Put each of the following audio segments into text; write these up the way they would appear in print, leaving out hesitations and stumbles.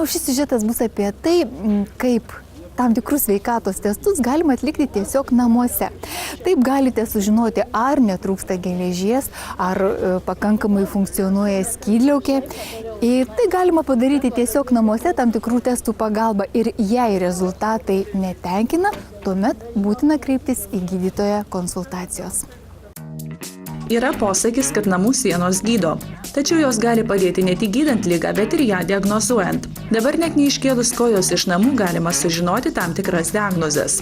o šis siužetas bus apie tai, kaip tam tikrus sveikatos testus galima atlikti tiesiog namuose. Taip galite sužinoti, ar netrūksta geležies, ar pakankamai funkcionuoja skydliaukė. Ir tai galima padaryti tiesiog namuose tam tikrų testų pagalba. Ir jei rezultatai netenkina, tuomet būtina kreiptis į gydytoją konsultacijos. Yra posakis, kad namų sienos gydo. Tačiau jos gali padėti ne tik gydant ligą, bet ir ją diagnozuojant. Dabar net neiškėlus kojos iš namų galima sužinoti tam tikras diagnozes.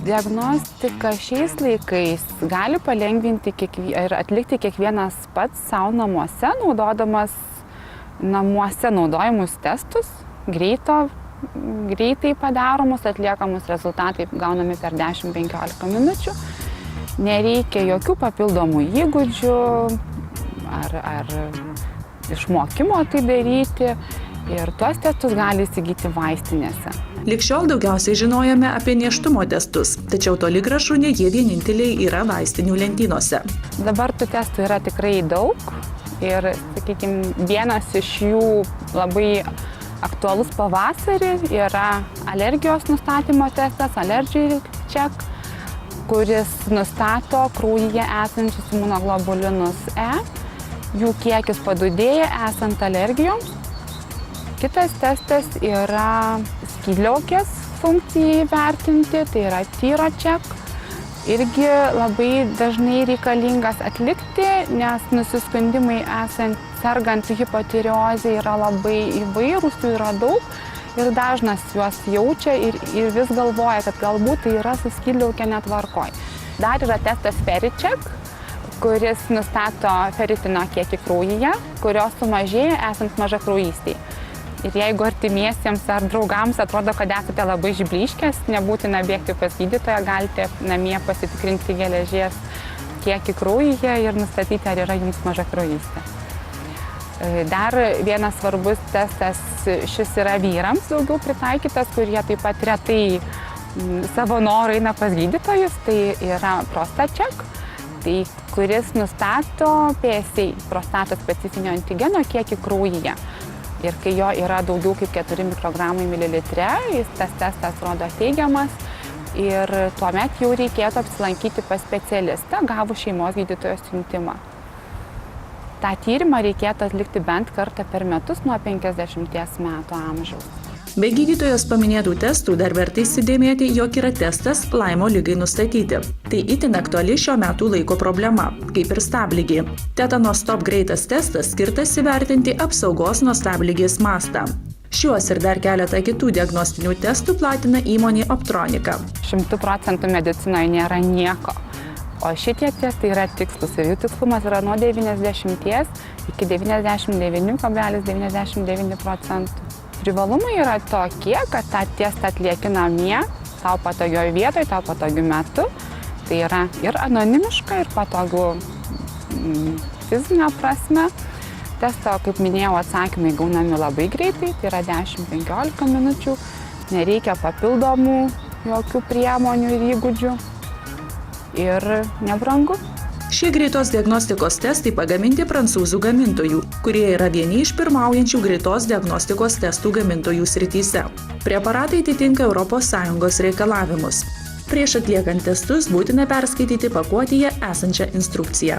Diagnostika šiais laikais gali palengvinti ir atlikti kiekvienas pats savo namuose, naudodamas namuose naudojamus testus, greitai padaromus, atliekamus rezultatai gaunami per 10-15 minučių. Nereikia jokių papildomų įgūdžių ar išmokymo tai daryti ir tuos testus gali įsigyti vaistinėse. Lig šiol daugiausiai žinojame apie nėštumo testus, tačiau toli gražu ne jie vieninteliai yra vaistinių lentynose. Dabar tų testų yra tikrai daug ir, sakykime, vienas iš jų labai aktualus pavasarį yra alergijos nustatymo testas, Allergy Check, kuris nustato kraujyje esančius imunoglobulinus E, jų kiekis padidėja esant alergijoms. Kitas testas yra skydliaukės funkcijai vertinti, tai yra Thyro Check. Irgi labai dažnai reikalingas atlikti, nes nusiskundimai sergant hipotireozė yra labai įvairūs, jų yra daug. Ir dažnas juos jaučia ir vis galvoja, kad galbūt tai yra su skydliaukė netvarkoj. Dar yra testas FerriCheck, kuris nustato feritino kiekį kraujyje, kurios sumažėja esant mažakraujystei. Ir jeigu artimiesiems ar draugams atrodo, kad esate labai žiblyškės, nebūtina bėgti pas gydytoją, galite namie pasitikrinti geležies kiekį kraujyje ir nustatyti, ar yra jums mažakraujystė. Dar vienas svarbus testas, šis yra vyrams daugiau pritaikytas, kurie taip pat retai savo norą eina pas gydytojus, tai yra ProstaCheck, kuris nustato PSA, prostatos specifinio antigeno kiekį kraujyje. Ir kai jo yra daugiau kaip 4 mikrogramai mililitre, tas testas rodo teigiamas ir tuomet jau reikėtų apsilankyti pas specialistą, gavus šeimos gydytojo siuntimą. tą tyrimą reikėtų atlikti bent kartą per metus nuo 50 metų amžiaus. Be gydytojos paminėtų testų dar verta įsidėmėti, jog yra testas Laimo ligai nustatyti. Tai itin aktuali šio metų laiko problema, kaip ir stabligė. Tetano Stop greitas testas skirtas įvertinti apsaugos nuo stabligės mastą. Šiuos ir dar keletą kitų diagnostinių testų platina įmonė Optronika. 100% medicinoje nėra nieko. O šitie testai yra tikslus ir jų tikslumas yra nuo 90 iki 99,99%. Privalumai yra tokie, kad tą testą atlieki namie, tau patogioje vietoje, tau patogiu metu. Tai yra ir anonimiška, ir patogu fizinė prasme. Testo, kaip minėjau, atsakymai gaunami labai greitai, tai yra 10-15 minučių. Nereikia papildomų jokių priemonių ir įgūdžių. Ir nebrangu. Šie greitos diagnostikos testai pagaminti prancūzų gamintojų, kurie yra vieni iš pirmaujančių greitos diagnostikos testų gamintojų srityse. Preparatai atitinka ES reikalavimus. Prieš atliekant testus būtina perskaityti pakuotėje esančią instrukciją.